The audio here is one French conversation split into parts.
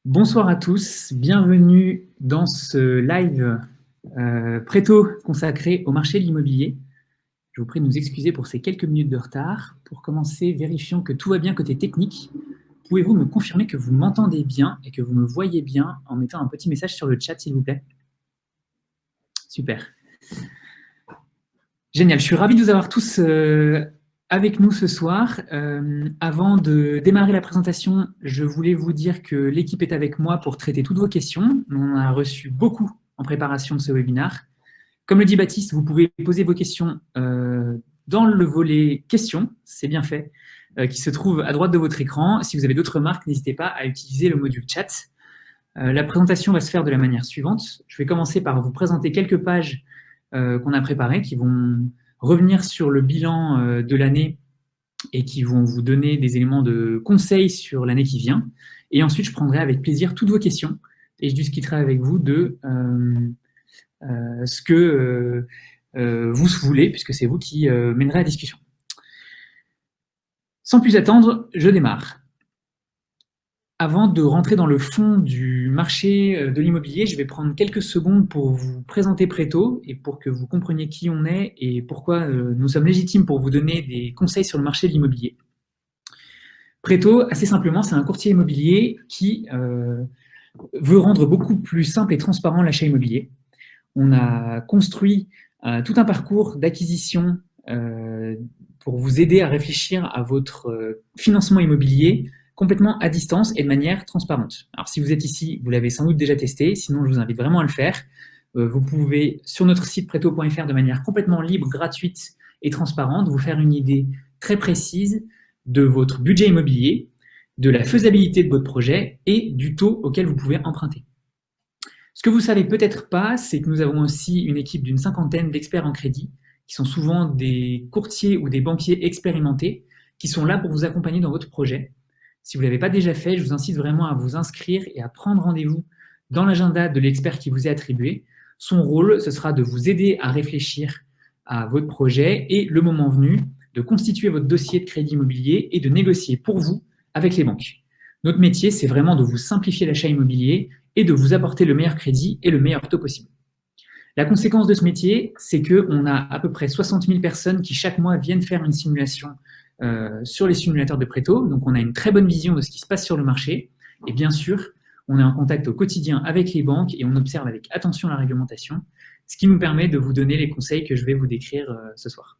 Bonsoir à tous, bienvenue dans ce live Préto consacré au marché de l'immobilier. Je vous prie de nous excuser pour ces quelques minutes de retard. Pour commencer, vérifions que tout va bien côté technique. Pouvez-vous me confirmer que vous m'entendez bien et que vous me voyez bien en mettant un petit message sur le chat, s'il vous plaît? Super. Génial, je suis ravi de vous avoir tous avec nous ce soir. Avant de démarrer la présentation, je voulais vous dire que l'équipe est avec moi pour traiter toutes vos questions. On en a reçu beaucoup en préparation de ce webinaire. Comme le dit Baptiste, vous pouvez poser vos questions dans le volet questions, c'est bien fait, qui se trouve à droite de votre écran. Si vous avez d'autres remarques, n'hésitez pas à utiliser le module chat. La présentation va se faire de la manière suivante. Je vais commencer par vous présenter quelques pages qu'on a préparées qui vont revenir sur le bilan de l'année et qui vont vous donner des éléments de conseil sur l'année qui vient. Et ensuite, je prendrai avec plaisir toutes vos questions et je discuterai avec vous de ce que vous voulez, puisque c'est vous qui mènerez la discussion. Sans plus attendre, je démarre. Avant de rentrer dans le fond du marché de l'immobilier, je vais prendre quelques secondes pour vous présenter Préto et pour que vous compreniez qui on est et pourquoi nous sommes légitimes pour vous donner des conseils sur le marché de l'immobilier. Préto, assez simplement, c'est un courtier immobilier qui veut rendre beaucoup plus simple et transparent l'achat immobilier. On a construit tout un parcours d'acquisition pour vous aider à réfléchir à votre financement immobilier complètement à distance et de manière transparente. Alors, si vous êtes ici, vous l'avez sans doute déjà testé, sinon je vous invite vraiment à le faire. Vous pouvez, sur notre site preto.fr, de manière complètement libre, gratuite et transparente, vous faire une idée très précise de votre budget immobilier, de la faisabilité de votre projet et du taux auquel vous pouvez emprunter. Ce que vous ne savez peut-être pas, c'est que nous avons aussi une équipe d'une cinquantaine d'experts en crédit, qui sont souvent des courtiers ou des banquiers expérimentés, qui sont là pour vous accompagner dans votre projet. Si vous ne l'avez pas déjà fait, je vous incite vraiment à vous inscrire et à prendre rendez-vous dans l'agenda de l'expert qui vous est attribué. Son rôle, ce sera de vous aider à réfléchir à votre projet et, le moment venu, de constituer votre dossier de crédit immobilier et de négocier pour vous avec les banques. Notre métier, c'est vraiment de vous simplifier l'achat immobilier et de vous apporter le meilleur crédit et le meilleur taux possible. La conséquence de ce métier, c'est qu'on a à peu près 60 000 personnes qui chaque mois viennent faire une simulation sur les simulateurs de Préto. Donc, on a une très bonne vision de ce qui se passe sur le marché. Et bien sûr, on est en contact au quotidien avec les banques et on observe avec attention la réglementation, ce qui nous permet de vous donner les conseils que je vais vous décrire ce soir.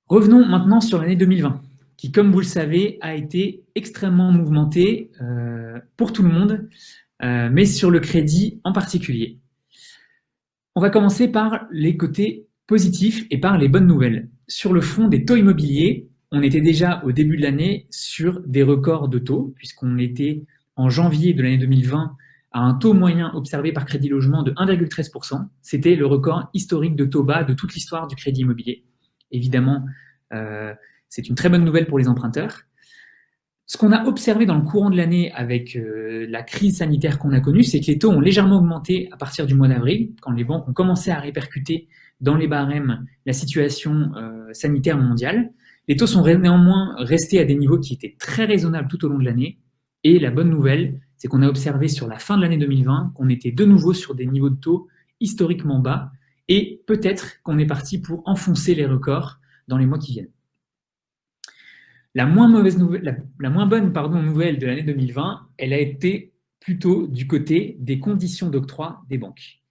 Revenons maintenant sur l'année 2020, qui, comme vous le savez, a été extrêmement mouvementée pour tout le monde, mais sur le crédit en particulier. On va commencer par les côtés positifs et par les bonnes nouvelles. Sur le front des taux immobiliers, on était déjà au début de l'année sur des records de taux, puisqu'on était en janvier de l'année 2020 à un taux moyen observé par Crédit Logement de 1,13%. C'était le record historique de taux bas de toute l'histoire du crédit immobilier. Évidemment, c'est une très bonne nouvelle pour les emprunteurs. Ce qu'on a observé dans le courant de l'année avec la crise sanitaire qu'on a connue, c'est que les taux ont légèrement augmenté à partir du mois d'avril, quand les banques ont commencé à répercuter dans les barèmes la situation sanitaire mondiale. Les taux sont néanmoins restés à des niveaux qui étaient très raisonnables tout au long de l'année. Et la bonne nouvelle, c'est qu'on a observé sur la fin de l'année 2020 qu'on était de nouveau sur des niveaux de taux historiquement bas et peut-être qu'on est parti pour enfoncer les records dans les mois qui viennent. La moins bonne nouvelle de l'année 2020, elle a été plutôt du côté des conditions d'octroi des banques.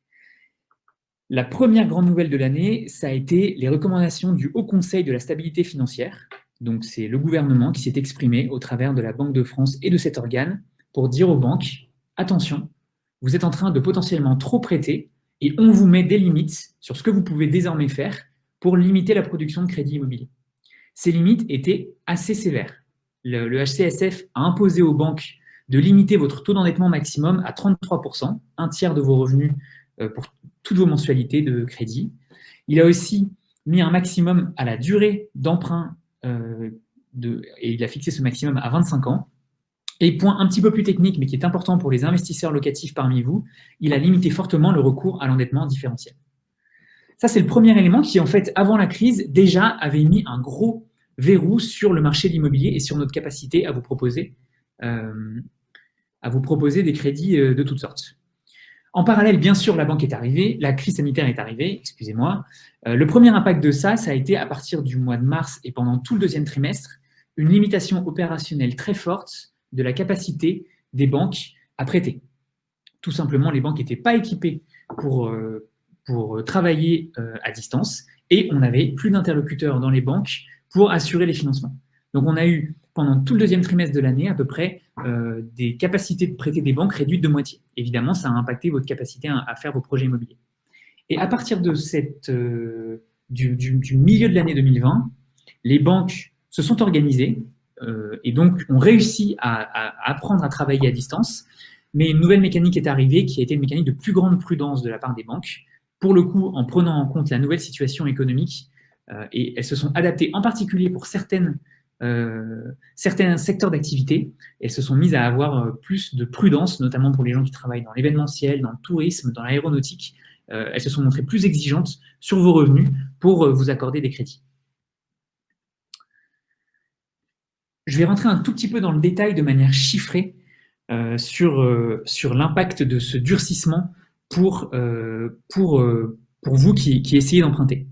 La première grande nouvelle de l'année, ça a été les recommandations du Haut Conseil de la stabilité financière. Donc, c'est le gouvernement qui s'est exprimé au travers de la Banque de France et de cet organe pour dire aux banques, attention, vous êtes en train de potentiellement trop prêter et on vous met des limites sur ce que vous pouvez désormais faire pour limiter la production de crédit immobilier. Ces limites étaient assez sévères. Le HCSF a imposé aux banques de limiter votre taux d'endettement maximum à 33%, un tiers de vos revenus pour toutes vos mensualités de crédit. Il a aussi mis un maximum à la durée d'emprunt et il a fixé ce maximum à 25 ans. Et point un petit peu plus technique, mais qui est important pour les investisseurs locatifs parmi vous, il a limité fortement le recours à l'endettement différentiel. Ça, c'est le premier élément qui, en fait, avant la crise, déjà avait mis un gros verrou sur le marché de l'immobilier et sur notre capacité à vous proposer à vous proposer des crédits de toutes sortes. En parallèle, bien sûr, la banque est arrivée, la crise sanitaire est arrivée, excusez-moi. Le premier impact de ça a été à partir du mois de mars et pendant tout le deuxième trimestre, une limitation opérationnelle très forte de la capacité des banques à prêter. Tout simplement, les banques n'étaient pas équipées pour travailler à distance et on n'avait plus d'interlocuteurs dans les banques pour assurer les financements. Donc on a eu, pendant tout le deuxième trimestre de l'année, à peu près des capacités de prêter des banques réduites de moitié. Évidemment, ça a impacté votre capacité à faire vos projets immobiliers. Et à partir de du milieu de l'année 2020, les banques se sont organisées et donc ont réussi à apprendre à travailler à distance. Mais une nouvelle mécanique est arrivée qui a été une mécanique de plus grande prudence de la part des banques, pour le coup en prenant en compte la nouvelle situation économique, et elles se sont adaptées en particulier pour certains secteurs d'activité. Elles se sont mises à avoir plus de prudence, notamment pour les gens qui travaillent dans l'événementiel, dans le tourisme, dans l'aéronautique. Elles se sont montrées plus exigeantes sur vos revenus pour vous accorder des crédits. Je vais rentrer un tout petit peu dans le détail de manière chiffrée sur l'impact de ce durcissement pour vous qui essayez d'emprunter.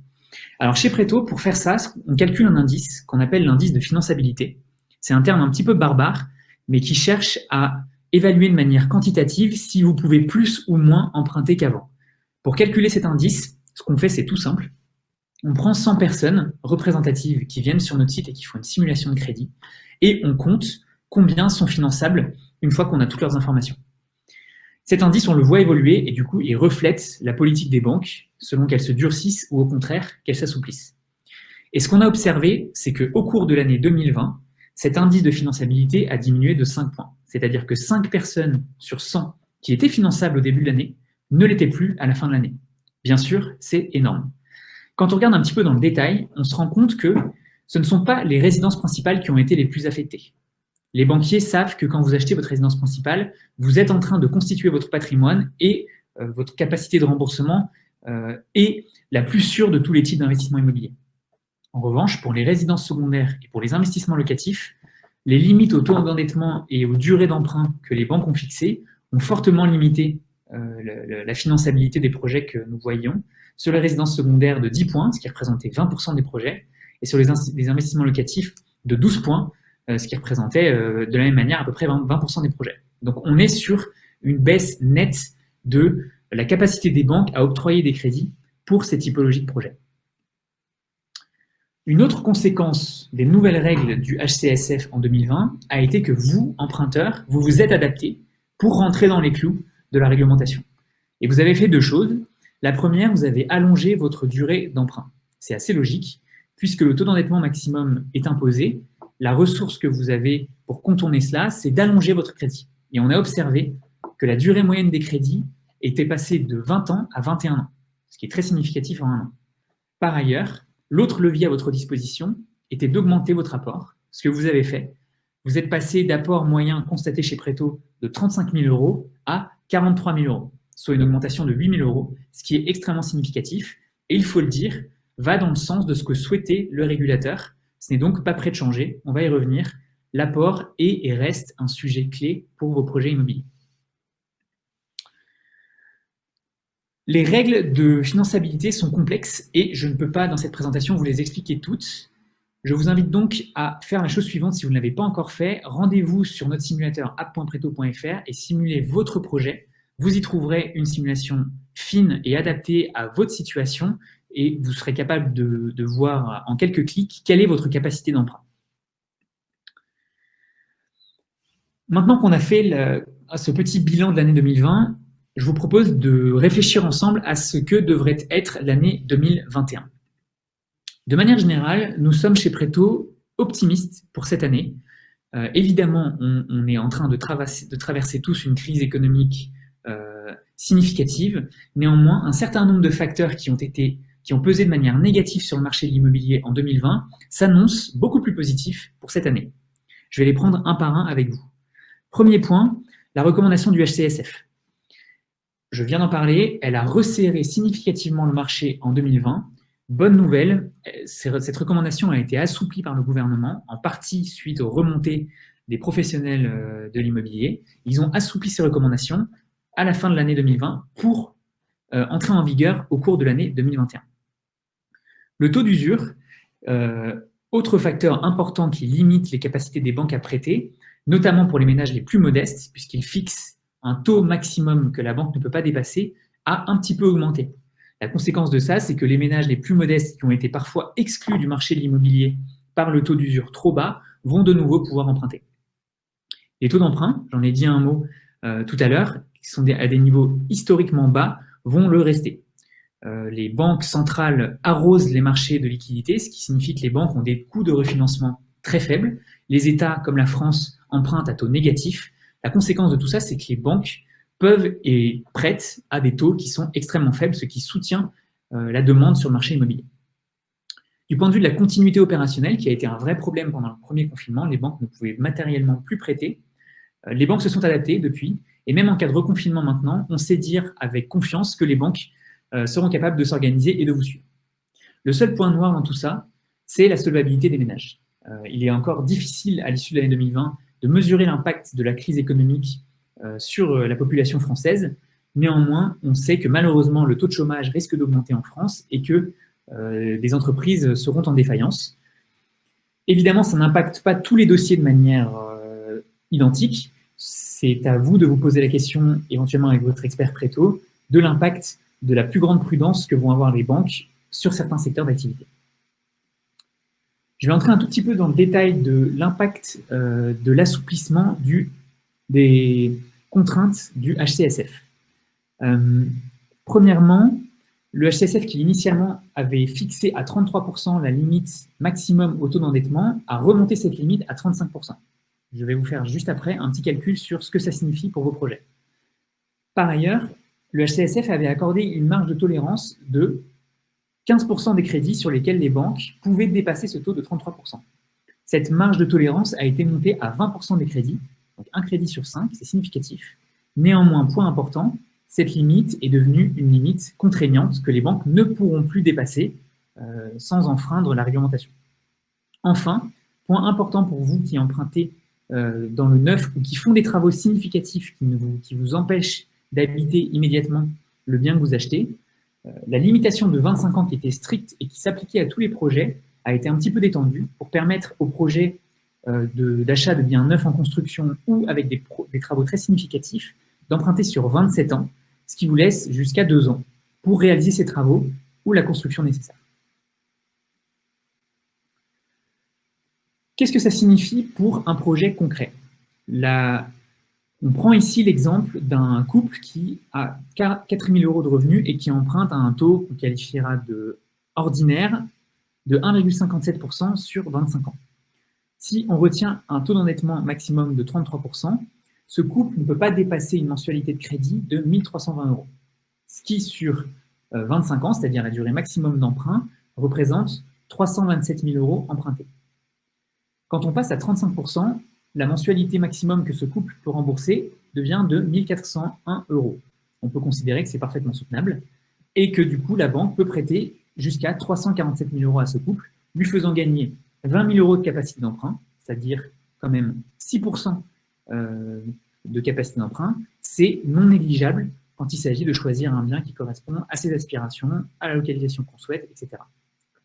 Alors chez Préto, pour faire ça, on calcule un indice qu'on appelle l'indice de finançabilité. C'est un terme un petit peu barbare, mais qui cherche à évaluer de manière quantitative si vous pouvez plus ou moins emprunter qu'avant. Pour calculer cet indice, ce qu'on fait, c'est tout simple. On prend 100 personnes représentatives qui viennent sur notre site et qui font une simulation de crédit, et on compte combien sont finançables une fois qu'on a toutes leurs informations. Cet indice, on le voit évoluer et du coup, il reflète la politique des banques selon qu'elles se durcissent ou au contraire qu'elles s'assouplissent. Et ce qu'on a observé, c'est qu'au cours de l'année 2020, cet indice de finançabilité a diminué de 5 points. C'est-à-dire que 5 personnes sur 100 qui étaient finançables au début de l'année ne l'étaient plus à la fin de l'année. Bien sûr, c'est énorme. Quand on regarde un petit peu dans le détail, on se rend compte que ce ne sont pas les résidences principales qui ont été les plus affectées. Les banquiers savent que quand vous achetez votre résidence principale, vous êtes en train de constituer votre patrimoine et votre capacité de remboursement est la plus sûre de tous les types d'investissements immobiliers. En revanche, pour les résidences secondaires et pour les investissements locatifs, les limites au taux d'endettement et aux durées d'emprunt que les banques ont fixées ont fortement limité la finançabilité des projets que nous voyions. Sur les résidences secondaires de 10 points, ce qui représentait 20% des projets, et sur les investissements locatifs de 12 points, ce qui représentait de la même manière à peu près 20% des projets. Donc on est sur une baisse nette de la capacité des banques à octroyer des crédits pour ces typologies de projets. Une autre conséquence des nouvelles règles du HCSF en 2020 a été que vous, emprunteurs, vous vous êtes adaptés pour rentrer dans les clous de la réglementation. Et vous avez fait deux choses. La première, vous avez allongé votre durée d'emprunt. C'est assez logique, puisque le taux d'endettement maximum est imposé. La ressource que vous avez pour contourner cela, c'est d'allonger votre crédit. Et on a observé que la durée moyenne des crédits était passée de 20 ans à 21 ans, ce qui est très significatif en un an. Par ailleurs, l'autre levier à votre disposition était d'augmenter votre apport. Ce que vous avez fait, vous êtes passé d'apport moyen constaté chez Préto de 35 000 € à 43 000 €, soit une augmentation de 8 000 €, ce qui est extrêmement significatif. Et il faut le dire, va dans le sens de ce que souhaitait le régulateur. Ce n'est donc pas prêt de changer, on va y revenir. L'apport est et reste un sujet clé pour vos projets immobiliers. Les règles de finançabilité sont complexes et je ne peux pas, dans cette présentation, vous les expliquer toutes. Je vous invite donc à faire la chose suivante si vous ne l'avez pas encore fait. Rendez-vous sur notre simulateur app.preto.fr et simulez votre projet. Vous y trouverez une simulation fine et adaptée à votre situation et vous serez capable de voir en quelques clics quelle est votre capacité d'emprunt. Maintenant qu'on a fait ce petit bilan de l'année 2020, je vous propose de réfléchir ensemble à ce que devrait être l'année 2021. De manière générale, nous sommes chez Préto optimistes pour cette année. Évidemment, on est en train de traverser tous une crise économique significative. Néanmoins, un certain nombre de facteurs qui ont pesé de manière négative sur le marché de l'immobilier en 2020 s'annoncent beaucoup plus positifs pour cette année. Je vais les prendre un par un avec vous. Premier point, la recommandation du HCSF. Je viens d'en parler, elle a resserré significativement le marché en 2020. Bonne nouvelle, cette recommandation a été assouplie par le gouvernement, en partie suite aux remontées des professionnels de l'immobilier. Ils ont assoupli ces recommandations à la fin de l'année 2020 pour entrer en vigueur au cours de l'année 2021. Le taux d'usure, autre facteur important qui limite les capacités des banques à prêter, notamment pour les ménages les plus modestes, puisqu'il fixe un taux maximum que la banque ne peut pas dépasser, a un petit peu augmenté. La conséquence de ça, c'est que les ménages les plus modestes qui ont été parfois exclus du marché de l'immobilier par le taux d'usure trop bas vont de nouveau pouvoir emprunter. Les taux d'emprunt, j'en ai dit un mot tout à l'heure, qui sont à des niveaux historiquement bas, vont le rester. Les banques centrales arrosent les marchés de liquidités, ce qui signifie que les banques ont des coûts de refinancement très faibles. Les États, comme la France, empruntent à taux négatifs. La conséquence de tout ça, c'est que les banques peuvent et prêtent à des taux qui sont extrêmement faibles, ce qui soutient la demande sur le marché immobilier. Du point de vue de la continuité opérationnelle, qui a été un vrai problème pendant le premier confinement, les banques ne pouvaient matériellement plus prêter. Les banques se sont adaptées depuis, et même en cas de reconfinement maintenant, on sait dire avec confiance que les banques seront capables de s'organiser et de vous suivre. Le seul point noir dans tout ça, c'est la solvabilité des ménages. Il est encore difficile, à l'issue de l'année 2020, de mesurer l'impact de la crise économique sur la population française. Néanmoins, on sait que malheureusement, le taux de chômage risque d'augmenter en France et que des entreprises seront en défaillance. Évidemment, ça n'impacte pas tous les dossiers de manière identique. C'est à vous de vous poser la question, éventuellement avec votre expert Préto, de l'impact de la plus grande prudence que vont avoir les banques sur certains secteurs d'activité. Je vais entrer un tout petit peu dans le détail de l'impact de l'assouplissement des contraintes du HCSF. Premièrement, le HCSF, qui initialement avait fixé à 33% la limite maximum au taux d'endettement, a remonté cette limite à 35%. Je vais vous faire juste après un petit calcul sur ce que ça signifie pour vos projets. Par ailleurs, le HCSF avait accordé une marge de tolérance de 15% des crédits sur lesquels les banques pouvaient dépasser ce taux de 33%. Cette marge de tolérance a été montée à 20% des crédits, donc un crédit sur 5, c'est significatif. Néanmoins, point important, cette limite est devenue une limite contraignante que les banques ne pourront plus dépasser sans enfreindre la réglementation. Enfin, point important pour vous qui empruntez dans le neuf ou qui font des travaux significatifs qui vous empêchent d'habiter immédiatement le bien que vous achetez, la limitation de 25 ans qui était stricte et qui s'appliquait à tous les projets a été un petit peu détendue pour permettre aux projets d'achat de biens neufs en construction ou avec des travaux très significatifs d'emprunter sur 27 ans, ce qui vous laisse jusqu'à 2 ans pour réaliser ces travaux ou la construction nécessaire. Qu'est-ce que ça signifie pour un projet concret? On prend ici l'exemple d'un couple qui a 4 000 € de revenus et qui emprunte à un taux qu'on qualifiera de ordinaire de 1,57% sur 25 ans. Si on retient un taux d'endettement maximum de 33%, ce couple ne peut pas dépasser une mensualité de crédit de 1 320 €, ce qui sur 25 ans, c'est-à-dire la durée maximum d'emprunt, représente 327 000 € empruntés. Quand on passe à 35%, la mensualité maximum que ce couple peut rembourser devient de 1 401 €. On peut considérer que c'est parfaitement soutenable et que du coup, la banque peut prêter jusqu'à 347 000 € à ce couple, lui faisant gagner 20 000 € de capacité d'emprunt, c'est-à-dire quand même 6% de capacité d'emprunt. C'est non négligeable quand il s'agit de choisir un bien qui correspond à ses aspirations, à la localisation qu'on souhaite, etc.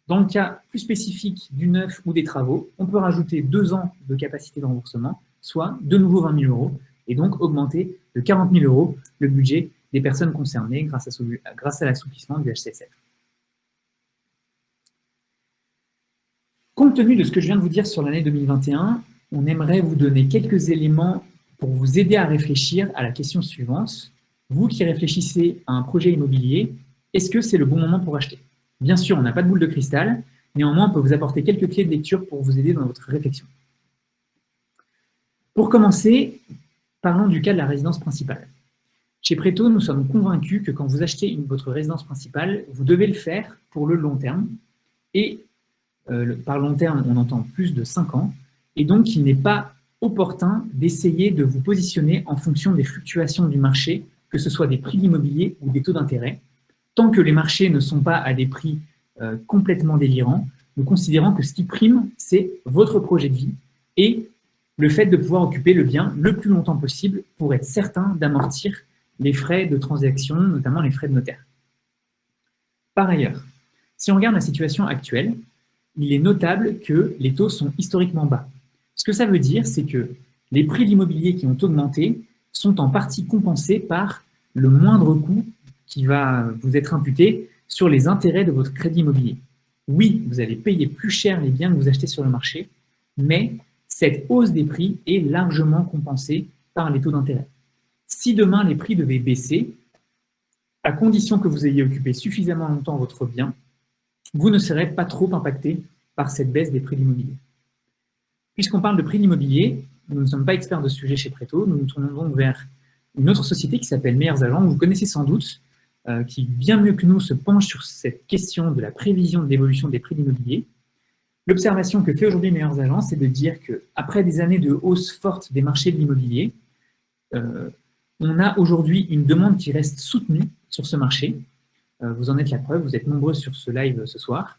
Dans le cas plus spécifique du neuf ou des travaux, on peut rajouter 2 ans de capacité de remboursement, soit de nouveau 20 000 €, et donc augmenter de 40 000 € le budget des personnes concernées grâce à l'assouplissement du HCSF. Compte tenu de ce que je viens de vous dire sur l'année 2021, on aimerait vous donner quelques éléments pour vous aider à réfléchir à la question suivante. Vous qui réfléchissez à un projet immobilier, est-ce que c'est le bon moment pour acheter? Bien sûr, on n'a pas de boule de cristal, néanmoins, on peut vous apporter quelques clés de lecture pour vous aider dans votre réflexion. Pour commencer, parlons du cas de la résidence principale. Chez Préto, nous sommes convaincus que quand vous achetez votre résidence principale, vous devez le faire pour le long terme. Et par long terme, on entend plus de 5 ans. Et donc, il n'est pas opportun d'essayer de vous positionner en fonction des fluctuations du marché, que ce soit des prix de l'immobilier ou des taux d'intérêt. Tant que les marchés ne sont pas à des prix complètement délirants, nous considérons que ce qui prime, c'est votre projet de vie et le fait de pouvoir occuper le bien le plus longtemps possible pour être certain d'amortir les frais de transaction, notamment les frais de notaire. Par ailleurs, si on regarde la situation actuelle, il est notable que les taux sont historiquement bas. Ce que ça veut dire, c'est que les prix de l'immobilier qui ont augmenté sont en partie compensés par le moindre coût qui va vous être imputé sur les intérêts de votre crédit immobilier. Oui, vous allez payer plus cher les biens que vous achetez sur le marché, mais cette hausse des prix est largement compensée par les taux d'intérêt. Si demain les prix devaient baisser, à condition que vous ayez occupé suffisamment longtemps votre bien, vous ne serez pas trop impacté par cette baisse des prix de l'immobilier. Puisqu'on parle de prix de l'immobilier, nous ne sommes pas experts de ce sujet chez Préto, nous nous tournons donc vers une autre société qui s'appelle Meilleurs Agents, que vous connaissez sans doute, qui bien mieux que nous se penche sur cette question de la prévision de l'évolution des prix de l'immobilier. L'observation que fait aujourd'hui Meilleurs Agents, c'est de dire qu'après des années de hausse forte des marchés de l'immobilier, on a aujourd'hui une demande qui reste soutenue sur ce marché. Vous en êtes la preuve, vous êtes nombreux sur ce live ce soir.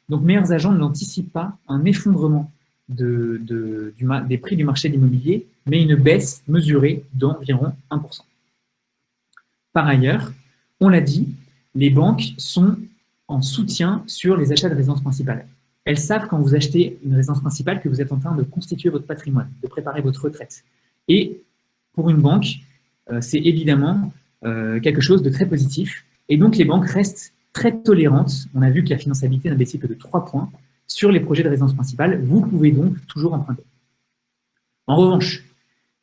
Donc Meilleurs Agents n'anticipent pas un effondrement des prix du marché de l'immobilier, mais une baisse mesurée d'environ 1%. Par ailleurs, on l'a dit, les banques sont en soutien sur les achats de résidence principale. Elles savent quand vous achetez une résidence principale que vous êtes en train de constituer votre patrimoine, de préparer votre retraite. Et pour une banque, c'est évidemment quelque chose de très positif. Et donc les banques restent très tolérantes. On a vu que la finançabilité n'a baissé que de 3 points sur les projets de résidence principale. Vous pouvez donc toujours emprunter. En revanche,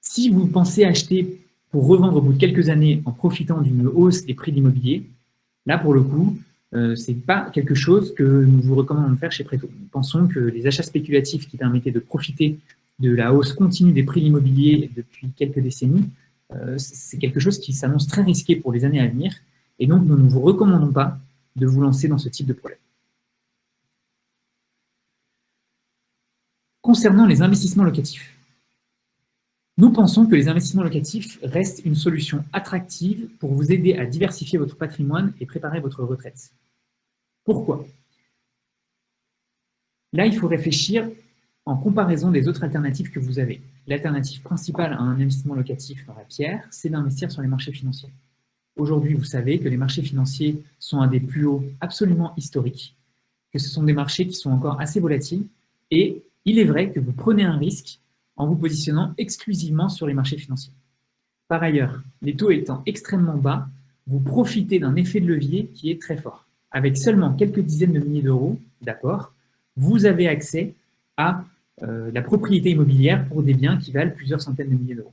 si vous pensez acheter pour revendre au bout de quelques années en profitant d'une hausse des prix de l'immobilier, là pour le coup, ce n'est pas quelque chose que nous vous recommandons de faire chez Préto. Nous pensons que les achats spéculatifs qui permettaient de profiter de la hausse continue des prix de l'immobilier depuis quelques décennies, c'est quelque chose qui s'annonce très risqué pour les années à venir, et donc nous ne vous recommandons pas de vous lancer dans ce type de problème. Concernant les investissements locatifs, nous pensons que les investissements locatifs restent une solution attractive pour vous aider à diversifier votre patrimoine et préparer votre retraite. Pourquoi? Là, il faut réfléchir en comparaison des autres alternatives que vous avez. L'alternative principale à un investissement locatif dans la pierre, c'est d'investir sur les marchés financiers. Aujourd'hui, vous savez que les marchés financiers sont à des plus hauts absolument historiques, que ce sont des marchés qui sont encore assez volatiles, et il est vrai que vous prenez un risque en vous positionnant exclusivement sur les marchés financiers. Par ailleurs, les taux étant extrêmement bas, vous profitez d'un effet de levier qui est très fort. Avec seulement quelques dizaines de milliers d'euros d'apport, vous avez accès à la propriété immobilière pour des biens qui valent plusieurs centaines de milliers d'euros.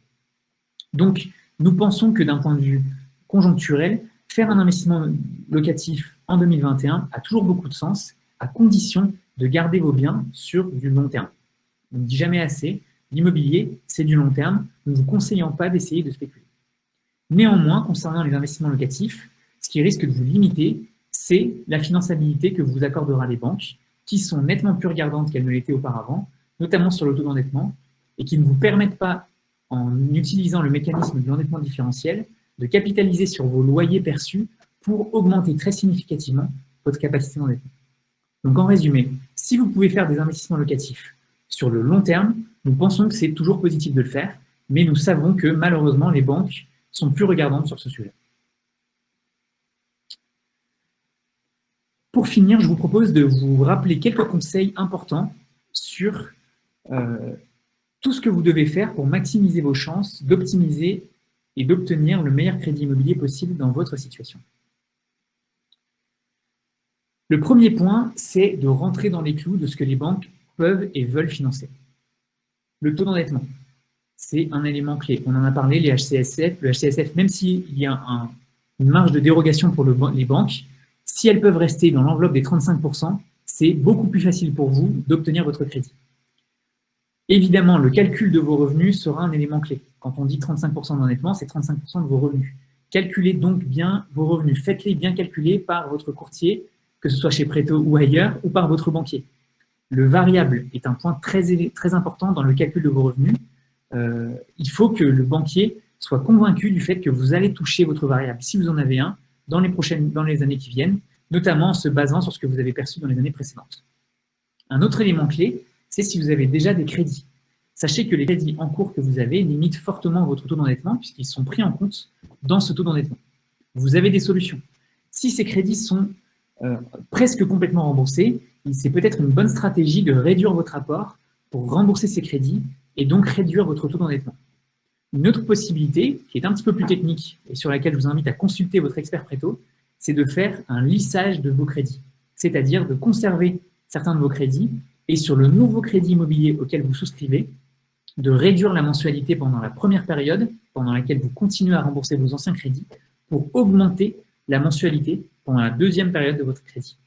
Donc, nous pensons que d'un point de vue conjoncturel, faire un investissement locatif en 2021 a toujours beaucoup de sens, à condition de garder vos biens sur du long terme. On ne dit jamais assez, l'immobilier, c'est du long terme, nous ne vous conseillons pas d'essayer de spéculer. Néanmoins, concernant les investissements locatifs, ce qui risque de vous limiter, c'est la finançabilité que vous accordera les banques, qui sont nettement plus regardantes qu'elles ne l'étaient auparavant, notamment sur le taux d'endettement, et qui ne vous permettent pas, en utilisant le mécanisme de l'endettement différentiel, de capitaliser sur vos loyers perçus pour augmenter très significativement votre capacité d'endettement. Donc en résumé, si vous pouvez faire des investissements locatifs sur le long terme, nous pensons que c'est toujours positif de le faire, mais nous savons que malheureusement les banques sont plus regardantes sur ce sujet. Pour finir, je vous propose de vous rappeler quelques conseils importants sur tout ce que vous devez faire pour maximiser vos chances d'optimiser et d'obtenir le meilleur crédit immobilier possible dans votre situation. Le premier point, c'est de rentrer dans les clous de ce que les banques peuvent et veulent financer. Le taux d'endettement, c'est un élément clé. On en a parlé, les HCSF. Le HCSF, même s'il y a une marge de dérogation pour les banques, si elles peuvent rester dans l'enveloppe des 35%, c'est beaucoup plus facile pour vous d'obtenir votre crédit. Évidemment, le calcul de vos revenus sera un élément clé. Quand on dit 35% d'endettement, c'est 35% de vos revenus. Calculez donc bien vos revenus. Faites-les bien calculer par votre courtier, que ce soit chez Préto ou ailleurs, ou par votre banquier. Le variable est un point très important dans le calcul de vos revenus. Il faut que le banquier soit convaincu du fait que vous allez toucher votre variable, si vous en avez un, dans les années qui viennent, notamment en se basant sur ce que vous avez perçu dans les années précédentes. Un autre élément clé, c'est si vous avez déjà des crédits. sachez que les crédits en cours que vous avez limitent fortement votre taux d'endettement puisqu'ils sont pris en compte dans ce taux d'endettement. Vous avez des solutions. Si ces crédits sont presque complètement remboursés, c'est peut-être une bonne stratégie de réduire votre apport pour rembourser ces crédits et donc réduire votre taux d'endettement. Une autre possibilité, qui est un petit peu plus technique et sur laquelle je vous invite à consulter votre expert Préto, c'est de faire un lissage de vos crédits, c'est-à-dire de conserver certains de vos crédits et sur le nouveau crédit immobilier auquel vous souscrivez, de réduire la mensualité pendant la première période, pendant laquelle vous continuez à rembourser vos anciens crédits, pour augmenter la mensualité pendant la deuxième période de votre crédit.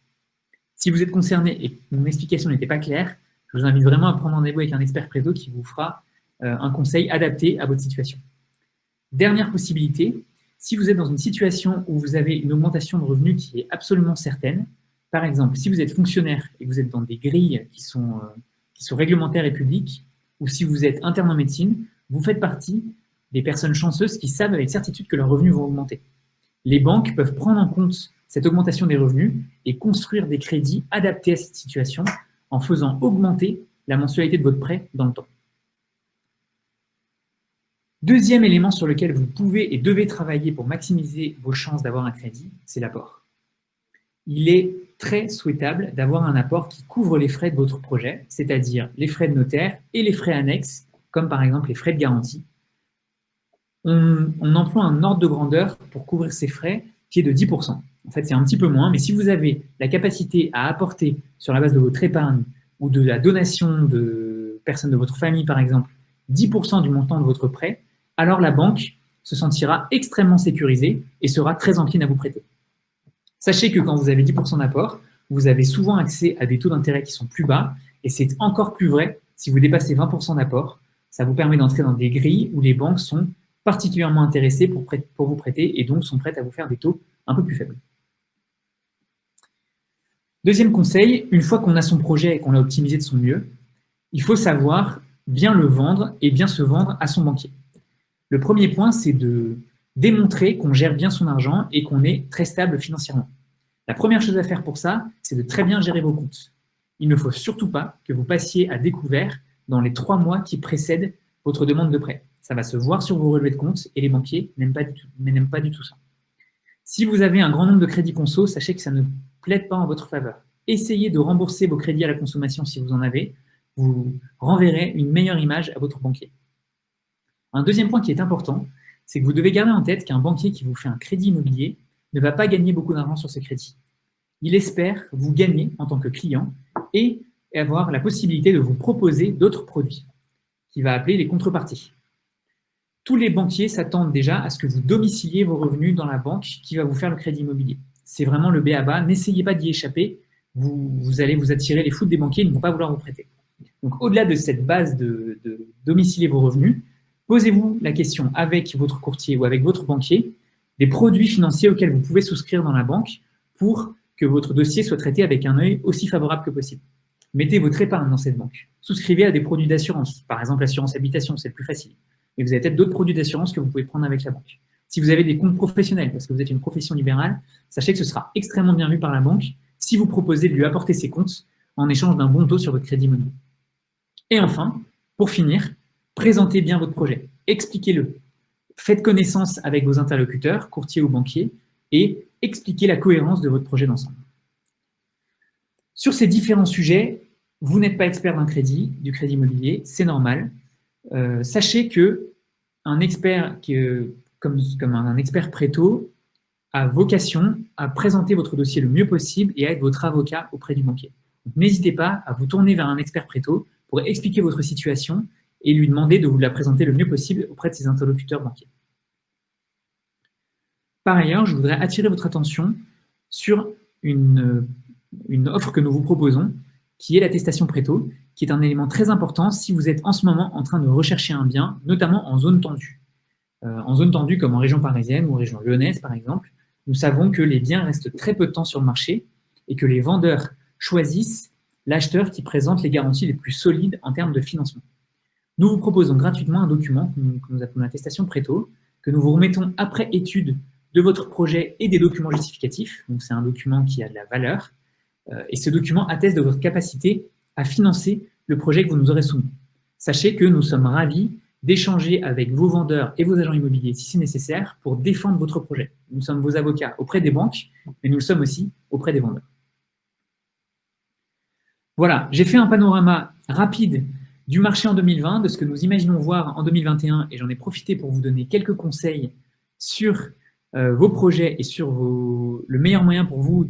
Si vous êtes concerné et que mon explication n'était pas claire, je vous invite vraiment à prendre rendez-vous avec un expert Préto qui vous fera un conseil adapté à votre situation. Dernière possibilité, si vous êtes dans une situation où vous avez une augmentation de revenus qui est absolument certaine, par exemple, si vous êtes fonctionnaire et que vous êtes dans des grilles qui sont réglementaires et publiques, ou si vous êtes interne en médecine, vous faites partie des personnes chanceuses qui savent avec certitude que leurs revenus vont augmenter. Les banques peuvent prendre en compte cette augmentation des revenus et construire des crédits adaptés à cette situation en faisant augmenter la mensualité de votre prêt dans le temps. Deuxième élément sur lequel vous pouvez et devez travailler pour maximiser vos chances d'avoir un crédit, c'est l'apport. Il est très souhaitable d'avoir un apport qui couvre les frais de votre projet, c'est-à-dire les frais de notaire et les frais annexes, comme par exemple les frais de garantie. On emploie un ordre de grandeur pour couvrir ces frais qui est de 10%. En fait, c'est un petit peu moins, mais si vous avez la capacité à apporter sur la base de votre épargne ou de la donation de personnes de votre famille, par exemple, 10% du montant de votre prêt, alors la banque se sentira extrêmement sécurisée et sera très encline à vous prêter. Sachez que quand vous avez 10% d'apport, vous avez souvent accès à des taux d'intérêt qui sont plus bas, et c'est encore plus vrai si vous dépassez 20% d'apport. Ça vous permet d'entrer dans des grilles où les banques sont particulièrement intéressées pour vous prêter et donc sont prêtes à vous faire des taux un peu plus faibles. Deuxième conseil, une fois qu'on a son projet et qu'on l'a optimisé de son mieux, il faut savoir bien le vendre et bien se vendre à son banquier. Le premier point, c'est de démontrer qu'on gère bien son argent et qu'on est très stable financièrement. La première chose à faire pour ça, c'est de très bien gérer vos comptes. Il ne faut surtout pas que vous passiez à découvert dans les 3 mois qui précèdent votre demande de prêt. Ça va se voir sur vos relevés de compte et les banquiers n'aiment pas du tout ça. Si vous avez un grand nombre de crédits conso, sachez que ça ne plaide pas en votre faveur. Essayez de rembourser vos crédits à la consommation si vous en avez. Vous renverrez une meilleure image à votre banquier. Un deuxième point qui est important, c'est que vous devez garder en tête qu'un banquier qui vous fait un crédit immobilier ne va pas gagner beaucoup d'argent sur ce crédit. Il espère vous gagner en tant que client et avoir la possibilité de vous proposer d'autres produits, qu'il va appeler les contreparties. Tous les banquiers s'attendent déjà à ce que vous domiciliez vos revenus dans la banque qui va vous faire le crédit immobilier. C'est vraiment le b.a.-ba, n'essayez pas d'y échapper, vous allez vous attirer les foudres des banquiers, ils ne vont pas vouloir vous prêter. Donc au-delà de cette base de domicilier vos revenus, posez-vous la question avec votre courtier ou avec votre banquier des produits financiers auxquels vous pouvez souscrire dans la banque pour que votre dossier soit traité avec un œil aussi favorable que possible. Mettez votre épargne dans cette banque. Souscrivez à des produits d'assurance, par exemple l'assurance habitation, c'est le plus facile. Et vous avez peut-être d'autres produits d'assurance que vous pouvez prendre avec la banque. Si vous avez des comptes professionnels, parce que vous êtes une profession libérale, sachez que ce sera extrêmement bien vu par la banque si vous proposez de lui apporter ses comptes en échange d'un bon taux sur votre crédit immobilier. Et enfin, pour finir, présentez bien votre projet. Expliquez-le. Faites connaissance avec vos interlocuteurs, courtiers ou banquiers, et expliquez la cohérence de votre projet d'ensemble. Sur ces différents sujets, vous n'êtes pas expert du crédit immobilier, c'est normal. Sachez qu'un expert comme un expert Préto a vocation à présenter votre dossier le mieux possible et à être votre avocat auprès du banquier. N'hésitez pas à vous tourner vers un expert Préto pour expliquer votre situation et lui demander de vous la présenter le mieux possible auprès de ses interlocuteurs banquiers. Par ailleurs, je voudrais attirer votre attention sur une offre que nous vous proposons, qui est l'attestation Préto, qui est un élément très important si vous êtes en ce moment en train de rechercher un bien, notamment en zone tendue. En zone tendue comme en région parisienne ou en région lyonnaise, par exemple, nous savons que les biens restent très peu de temps sur le marché et que les vendeurs choisissent l'acheteur qui présente les garanties les plus solides en termes de financement. Nous vous proposons gratuitement un document que nous appelons l'attestation Préto, que nous vous remettons après étude de votre projet et des documents justificatifs. Donc c'est un document qui a de la valeur. Et ce document atteste de votre capacité à financer le projet que vous nous aurez soumis. Sachez que nous sommes ravis d'échanger avec vos vendeurs et vos agents immobiliers si c'est nécessaire pour défendre votre projet. Nous sommes vos avocats auprès des banques, mais nous le sommes aussi auprès des vendeurs. Voilà, j'ai fait un panorama rapide du marché en 2020, de ce que nous imaginons voir en 2021, et j'en ai profité pour vous donner quelques conseils sur vos projets et sur le meilleur moyen pour vous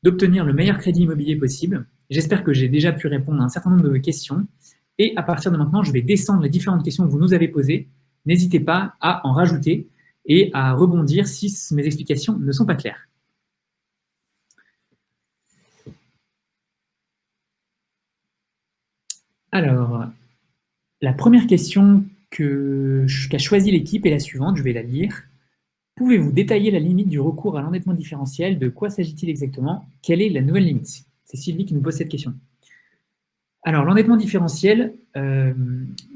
d'obtenir le meilleur crédit immobilier possible. J'espère que j'ai déjà pu répondre à un certain nombre de vos questions. Et à partir de maintenant, je vais descendre les différentes questions que vous nous avez posées. N'hésitez pas à en rajouter et à rebondir si mes explications ne sont pas claires. Alors, la première question qu'a choisie l'équipe est la suivante, je vais la lire. Pouvez-vous détailler la limite du recours à l'endettement différentiel? De quoi s'agit-il exactement? Quelle est la nouvelle limite? C'est Sylvie qui nous pose cette question. Alors, l'endettement différentiel,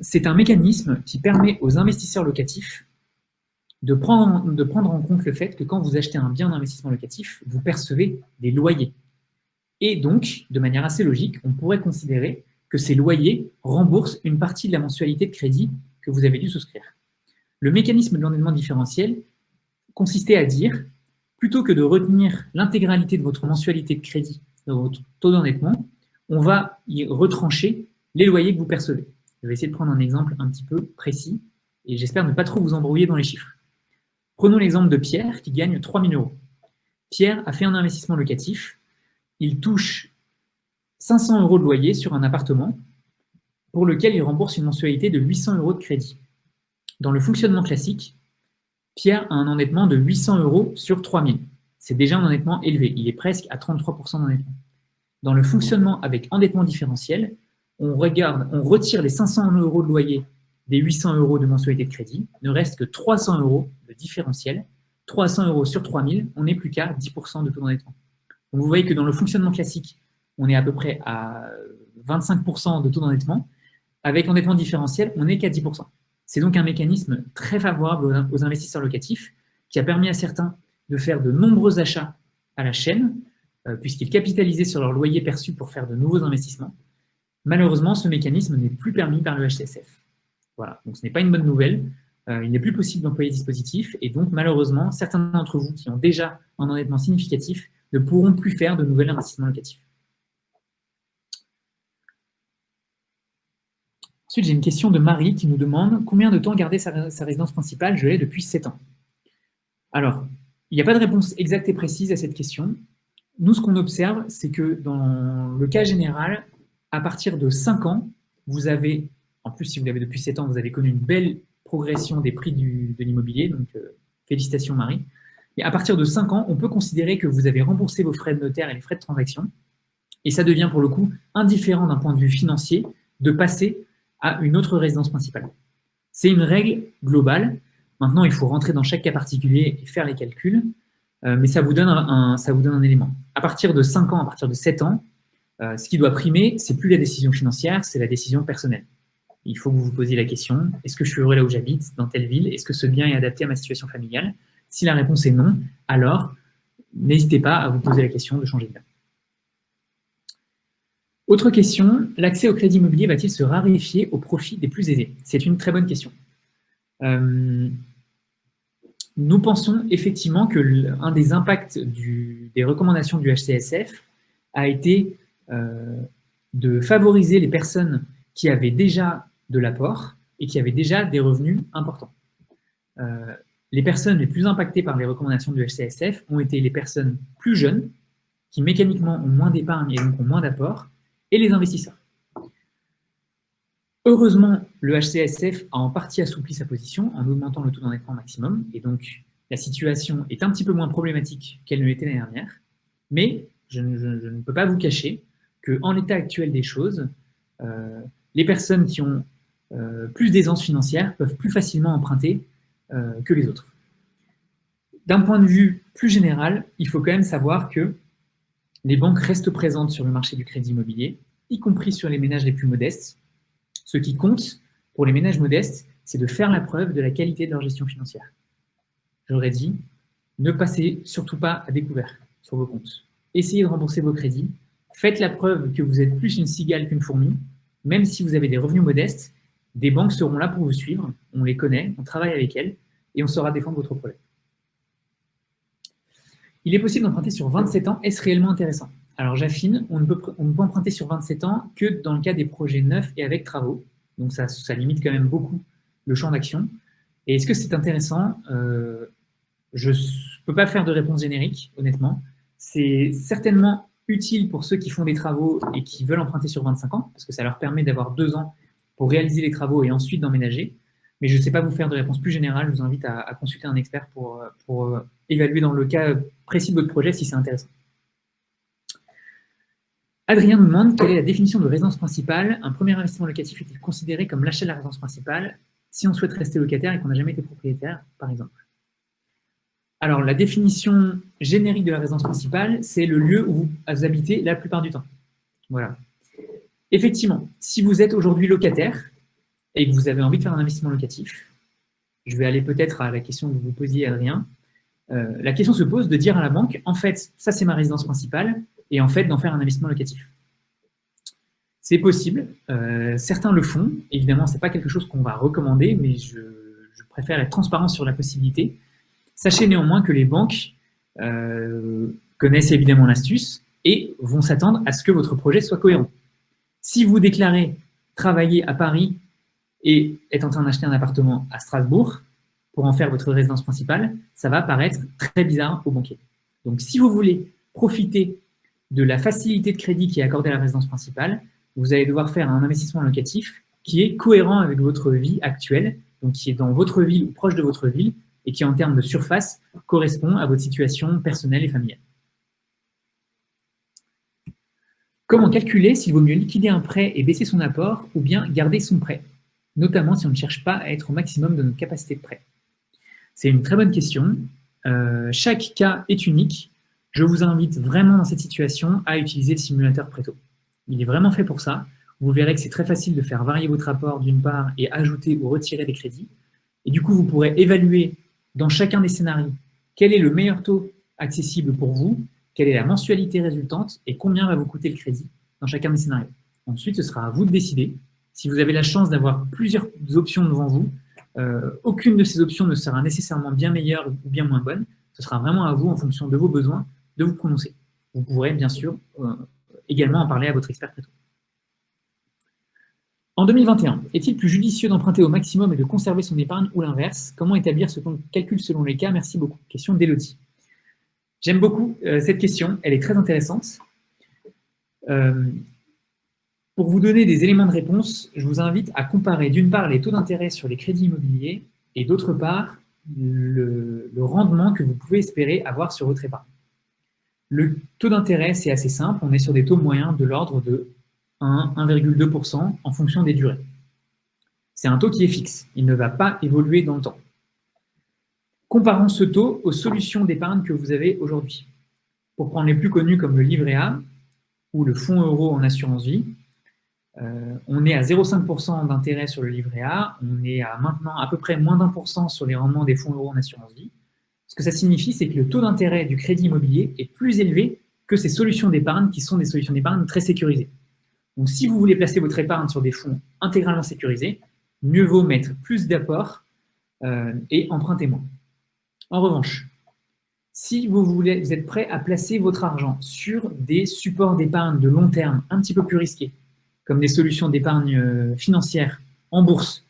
c'est un mécanisme qui permet aux investisseurs locatifs de prendre en compte le fait que quand vous achetez un bien d'investissement locatif, vous percevez des loyers. Et donc, de manière assez logique, on pourrait considérer que ces loyers remboursent une partie de la mensualité de crédit que vous avez dû souscrire. Le mécanisme de l'endettement différentiel consistait à dire, plutôt que de retenir l'intégralité de votre mensualité de crédit, de votre taux d'endettement, on va y retrancher les loyers que vous percevez. Je vais essayer de prendre un exemple un petit peu précis et j'espère ne pas trop vous embrouiller dans les chiffres. Prenons l'exemple de Pierre qui gagne 3 000 €. Pierre a fait un investissement locatif, il touche 500 € de loyer sur un appartement pour lequel il rembourse une mensualité de 800 € de crédit. Dans le fonctionnement classique, Pierre a un endettement de 800 € sur 3 000. C'est déjà un endettement élevé, il est presque à 33% d'endettement. Dans le fonctionnement avec endettement différentiel, on retire les 500 € de loyer des 800 € de mensualité de crédit, ne reste que 300 € de différentiel. 300 € sur 3 000, on n'est plus qu'à 10% de taux d'endettement. Donc vous voyez que dans le fonctionnement classique, on est à peu près à 25% de taux d'endettement. Avec endettement différentiel, on n'est qu'à 10%. C'est donc un mécanisme très favorable aux investisseurs locatifs qui a permis à certains de faire de nombreux achats à la chaîne, puisqu'ils capitalisaient sur leur loyer perçu pour faire de nouveaux investissements. Malheureusement, ce mécanisme n'est plus permis par le HCSF. Voilà, donc ce n'est pas une bonne nouvelle. Il n'est plus possible d'employer ce dispositif et donc malheureusement, certains d'entre vous qui ont déjà un endettement significatif ne pourront plus faire de nouveaux investissements locatifs. Ensuite, j'ai une question de Marie qui nous demande combien de temps garder sa résidence principale? Je l'ai depuis 7 ans. Alors, il n'y a pas de réponse exacte et précise à cette question. Nous, ce qu'on observe, c'est que dans le cas général, à partir de 5 ans, vous avez, en plus si vous l'avez depuis 7 ans, vous avez connu une belle progression des prix de l'immobilier, donc félicitations Marie. Et à partir de 5 ans, on peut considérer que vous avez remboursé vos frais de notaire et les frais de transaction, et ça devient pour le coup indifférent d'un point de vue financier de passer à une autre résidence principale. C'est une règle globale. Maintenant, il faut rentrer dans chaque cas particulier et faire les calculs, mais ça vous donne un élément. À partir de 5 ans, à partir de 7 ans, ce qui doit primer, c'est plus la décision financière, c'est la décision personnelle. Il faut que vous vous posiez la question, est-ce que je suis heureux là où j'habite, dans telle ville? Est-ce que ce bien est adapté à ma situation familiale? Si la réponse est non, alors n'hésitez pas à vous poser la question de changer de bien. Autre question, l'accès au crédit immobilier va-t-il se raréfier au profit des plus aisés? C'est une très bonne question. Nous pensons effectivement que l'un des impacts des recommandations du HCSF a été de favoriser les personnes qui avaient déjà de l'apport et qui avaient déjà des revenus importants. Les personnes les plus impactées par les recommandations du HCSF ont été les personnes plus jeunes, qui mécaniquement ont moins d'épargne et donc ont moins d'apport, et les investisseurs. Heureusement, le HCSF a en partie assoupli sa position en augmentant le taux d'endettement maximum, et donc la situation est un petit peu moins problématique qu'elle ne l'était l'année dernière, mais je ne peux pas vous cacher qu'en l'état actuel des choses, les personnes qui ont plus d'aisance financière peuvent plus facilement emprunter que les autres. D'un point de vue plus général, il faut quand même savoir que les banques restent présentes sur le marché du crédit immobilier, y compris sur les ménages les plus modestes. Ce qui compte pour les ménages modestes, c'est de faire la preuve de la qualité de leur gestion financière. J'aurais dit, ne passez surtout pas à découvert sur vos comptes. Essayez de rembourser vos crédits, faites la preuve que vous êtes plus une cigale qu'une fourmi, même si vous avez des revenus modestes, des banques seront là pour vous suivre, on les connaît, on travaille avec elles, et on saura défendre votre projet. Il est possible d'emprunter sur 27 ans, est-ce réellement intéressant? Alors j'affine, on ne peut emprunter sur 27 ans que dans le cas des projets neufs et avec travaux, donc ça limite quand même beaucoup le champ d'action. Et est-ce que c'est intéressant? Je ne peux pas faire de réponse générique, honnêtement. C'est certainement utile pour ceux qui font des travaux et qui veulent emprunter sur 25 ans, parce que ça leur permet d'avoir 2 ans pour réaliser les travaux et ensuite d'emménager. Mais je ne sais pas vous faire de réponse plus générale. Je vous invite à consulter un expert pour évaluer dans le cas précis de votre projet si c'est intéressant. Adrien nous demande quelle est la définition de résidence principale. Un premier investissement locatif est-il considéré comme l'achat de la résidence principale si on souhaite rester locataire et qu'on n'a jamais été propriétaire, par exemple? Alors, la définition générique de la résidence principale, c'est le lieu où vous habitez la plupart du temps. Voilà. Effectivement, si vous êtes aujourd'hui locataire et que vous avez envie de faire un investissement locatif, je vais aller peut-être à la question que vous posiez, Adrien. La question se pose de dire à la banque, en fait, ça c'est ma résidence principale, et en fait d'en faire un investissement locatif. C'est possible, certains le font, évidemment, ce n'est pas quelque chose qu'on va recommander, mais je préfère être transparent sur la possibilité. Sachez néanmoins que les banques connaissent évidemment l'astuce et vont s'attendre à ce que votre projet soit cohérent. Si vous déclarez travailler à Paris et être en train d'acheter un appartement à Strasbourg pour en faire votre résidence principale, ça va paraître très bizarre aux banquiers. Donc si vous voulez profiter de la facilité de crédit qui est accordée à la résidence principale, vous allez devoir faire un investissement locatif qui est cohérent avec votre vie actuelle, donc qui est dans votre ville ou proche de votre ville, et qui, en termes de surface, correspond à votre situation personnelle et familiale. Comment calculer s'il vaut mieux liquider un prêt et baisser son apport ou bien garder son prêt, notamment si on ne cherche pas à être au maximum de notre capacité de prêt? C'est une très bonne question. Chaque cas est unique. Je vous invite vraiment dans cette situation à utiliser le simulateur Préto. Il est vraiment fait pour ça. Vous verrez que c'est très facile de faire varier votre apport d'une part et ajouter ou retirer des crédits. Et du coup, vous pourrez évaluer dans chacun des scénarios quel est le meilleur taux accessible pour vous, quelle est la mensualité résultante et combien va vous coûter le crédit dans chacun des scénarios. Ensuite, ce sera à vous de décider. Si vous avez la chance d'avoir plusieurs options devant vous, aucune de ces options ne sera nécessairement bien meilleure ou bien moins bonne. Ce sera vraiment à vous, en fonction de vos besoins, de vous prononcer. Vous pourrez bien sûr également en parler à votre expert Préto. En 2021, est-il plus judicieux d'emprunter au maximum et de conserver son épargne ou l'inverse? Comment établir ce calcul selon les cas? Merci beaucoup. Question d'Élodie. J'aime beaucoup cette question, elle est très intéressante. Pour vous donner des éléments de réponse, je vous invite à comparer d'une part les taux d'intérêt sur les crédits immobiliers et d'autre part le rendement que vous pouvez espérer avoir sur votre épargne. Le taux d'intérêt, c'est assez simple, on est sur des taux moyens de l'ordre de 1,2% en fonction des durées. C'est un taux qui est fixe, il ne va pas évoluer dans le temps. Comparons ce taux aux solutions d'épargne que vous avez aujourd'hui. Pour prendre les plus connus comme le livret A ou le fonds euro en assurance vie, on est à 0,5% d'intérêt sur le livret A, on est à maintenant à peu près moins d'1% sur les rendements des fonds euros en assurance vie. Ce que ça signifie, c'est que le taux d'intérêt du crédit immobilier est plus élevé que ces solutions d'épargne qui sont des solutions d'épargne très sécurisées. Donc, si vous voulez placer votre épargne sur des fonds intégralement sécurisés, mieux vaut mettre plus d'apports et emprunter moins. En revanche, si vous êtes prêt à placer votre argent sur des supports d'épargne de long terme un petit peu plus risqués, comme des solutions d'épargne financière en bourse,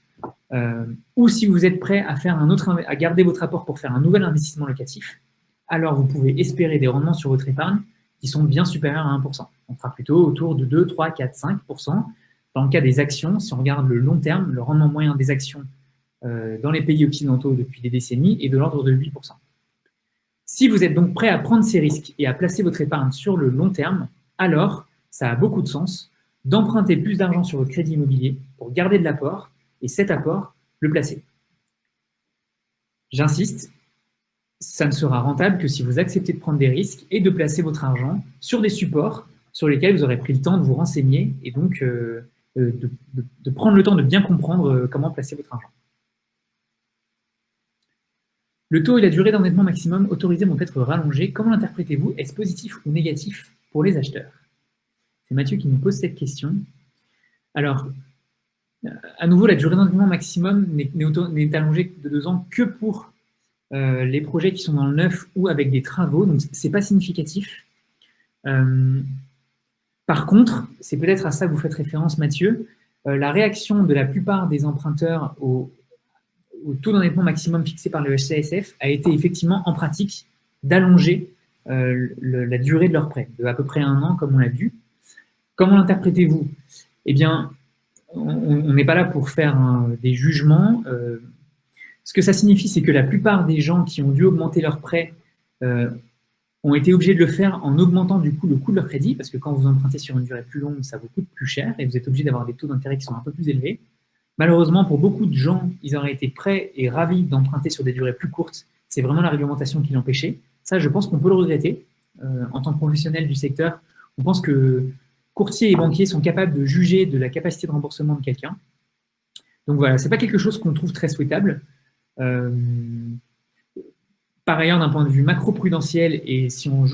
ou si vous êtes prêt à garder votre apport pour faire un nouvel investissement locatif, alors vous pouvez espérer des rendements sur votre épargne qui sont bien supérieurs à 1%. On sera plutôt autour de 2, 3, 4, 5%. Dans le cas des actions, si on regarde le long terme, le rendement moyen des actions dans les pays occidentaux depuis des décennies est de l'ordre de 8%. Si vous êtes donc prêt à prendre ces risques et à placer votre épargne sur le long terme, alors ça a beaucoup de sens d'emprunter plus d'argent sur votre crédit immobilier pour garder de l'apport et cet apport, le placer. J'insiste, ça ne sera rentable que si vous acceptez de prendre des risques et de placer votre argent sur des supports sur lesquels vous aurez pris le temps de vous renseigner et donc de prendre le temps de bien comprendre comment placer votre argent. Le taux et la durée d'endettement maximum autorisés vont être rallongés. Comment l'interprétez-vous? Est-ce positif ou négatif pour les acheteurs? C'est Mathieu qui nous pose cette question. Alors, À nouveau, la durée d'endettement maximum n'est allongée de 2 ans que pour les projets qui sont dans le neuf ou avec des travaux, donc ce n'est pas significatif. Par contre, c'est peut-être à ça que vous faites référence, Mathieu, la réaction de la plupart des emprunteurs au taux d'endettement maximum fixé par le HCSF a été effectivement en pratique d'allonger la durée de leur prêt, de à peu près 1 an, comme on l'a vu. Comment l'interprétez-vous? Eh bien, on n'est pas là pour faire des jugements. Ce que ça signifie, c'est que la plupart des gens qui ont dû augmenter leur prêt ont été obligés de le faire en augmentant du coup le coût de leur crédit, parce que quand vous empruntez sur une durée plus longue, ça vous coûte plus cher et vous êtes obligé d'avoir des taux d'intérêt qui sont un peu plus élevés. Malheureusement, pour beaucoup de gens, ils auraient été prêts et ravis d'emprunter sur des durées plus courtes. C'est vraiment la réglementation qui l'empêchait. Ça, je pense qu'on peut le regretter. En tant que professionnel du secteur, on pense que courtiers et banquiers sont capables de juger de la capacité de remboursement de quelqu'un. Donc voilà, ce n'est pas quelque chose qu'on trouve très souhaitable. Par ailleurs, d'un point de vue macro-prudentiel, et si on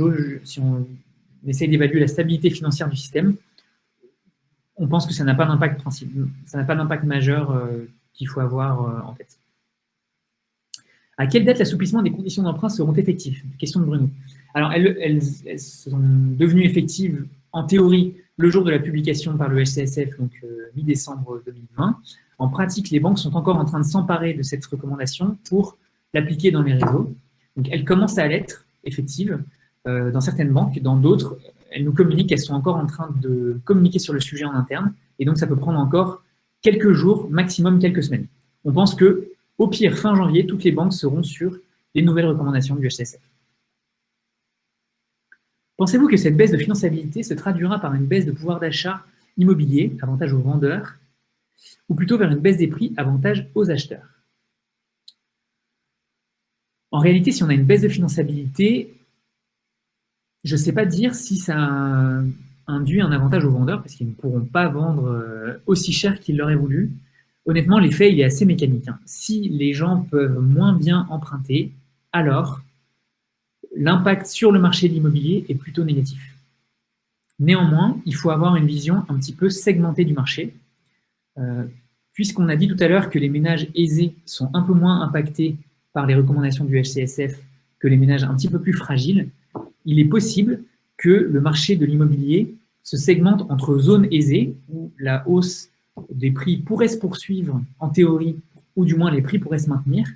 essaye d'évaluer la stabilité financière du système, on pense que ça n'a pas d'impact majeur qu'il faut avoir en tête. À quelle date l'assouplissement des conditions d'emprunt seront effectives? Question de Bruno. Alors, elles sont devenues effectives en théorie le jour de la publication par le HCSF, donc mi-décembre 2020. En pratique, les banques sont encore en train de s'emparer de cette recommandation pour l'appliquer dans les réseaux. Donc, elles commencent à l'être effectives dans certaines banques. Dans d'autres, elles nous communiquent qu'elles sont encore en train de communiquer sur le sujet en interne. Et donc, ça peut prendre encore quelques jours, maximum quelques semaines. On pense que, au pire, fin janvier, toutes les banques seront sur les nouvelles recommandations du HCSF. Pensez-vous que cette baisse de finançabilité se traduira par une baisse de pouvoir d'achat immobilier, avantage aux vendeurs, ou plutôt vers une baisse des prix, avantage aux acheteurs? En réalité, si on a une baisse de finançabilité, je ne sais pas dire si ça induit un avantage aux vendeurs, parce qu'ils ne pourront pas vendre aussi cher qu'ils l'auraient voulu. Honnêtement, l'effet, il est assez mécanique. Si les gens peuvent moins bien emprunter, alors l'impact sur le marché de l'immobilier est plutôt négatif. Néanmoins, il faut avoir une vision un petit peu segmentée du marché. Puisqu'on a dit tout à l'heure que les ménages aisés sont un peu moins impactés par les recommandations du HCSF que les ménages un petit peu plus fragiles, il est possible que le marché de l'immobilier se segmente entre zones aisées, où la hausse des prix pourrait se poursuivre en théorie, ou du moins les prix pourraient se maintenir,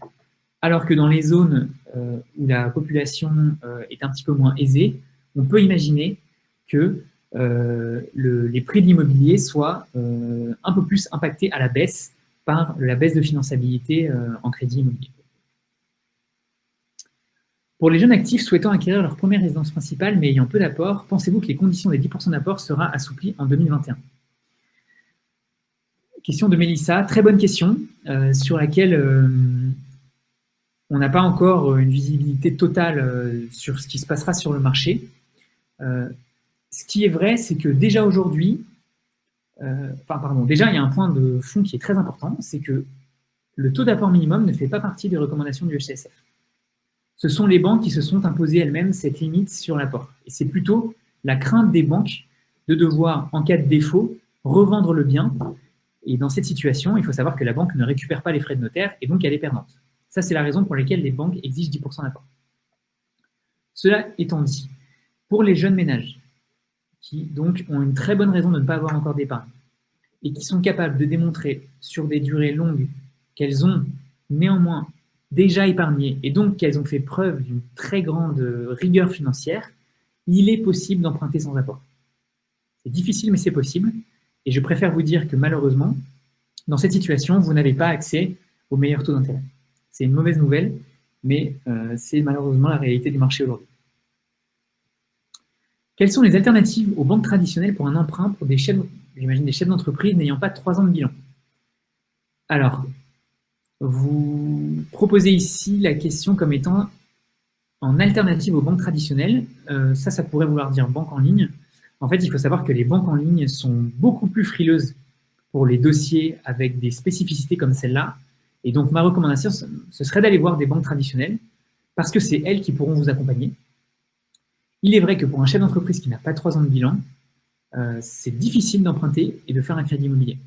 alors que dans les zones où la population est un petit peu moins aisée, on peut imaginer que les prix de l'immobilier soient un peu plus impactés à la baisse par la baisse de finançabilité en crédit immobilier. Pour les jeunes actifs souhaitant acquérir leur première résidence principale mais ayant peu d'apport, pensez-vous que les conditions des 10% d'apport sera assouplies en 2021? Question de Mélissa, très bonne question, sur laquelle on n'a pas encore une visibilité totale sur ce qui se passera sur le marché. Ce qui est vrai, c'est que déjà aujourd'hui, déjà il y a un point de fond qui est très important, c'est que le taux d'apport minimum ne fait pas partie des recommandations du HCSF. Ce sont les banques qui se sont imposées elles-mêmes cette limite sur l'apport. Et c'est plutôt la crainte des banques de devoir, en cas de défaut, revendre le bien. Et dans cette situation, il faut savoir que la banque ne récupère pas les frais de notaire et donc elle est perdante. Ça, c'est la raison pour laquelle les banques exigent 10% d'apport. Cela étant dit, pour les jeunes ménages qui donc ont une très bonne raison de ne pas avoir encore d'épargne et qui sont capables de démontrer sur des durées longues qu'elles ont néanmoins déjà épargné et donc qu'elles ont fait preuve d'une très grande rigueur financière, il est possible d'emprunter sans apport. C'est difficile, mais c'est possible. Et je préfère vous dire que malheureusement, dans cette situation, vous n'avez pas accès aux meilleurs taux d'intérêt. C'est une mauvaise nouvelle, mais c'est malheureusement la réalité du marché aujourd'hui. Quelles sont les alternatives aux banques traditionnelles pour un emprunt pour des chefs d'entreprise n'ayant pas 3 ans de bilan? Alors, vous proposez ici la question comme étant en alternative aux banques traditionnelles. Ça pourrait vouloir dire banque en ligne. En fait, il faut savoir que les banques en ligne sont beaucoup plus frileuses pour les dossiers avec des spécificités comme celle-là. Et donc, ma recommandation, ce serait d'aller voir des banques traditionnelles parce que c'est elles qui pourront vous accompagner. Il est vrai que pour un chef d'entreprise qui n'a pas 3 ans de bilan, c'est difficile d'emprunter et de faire un crédit immobilier.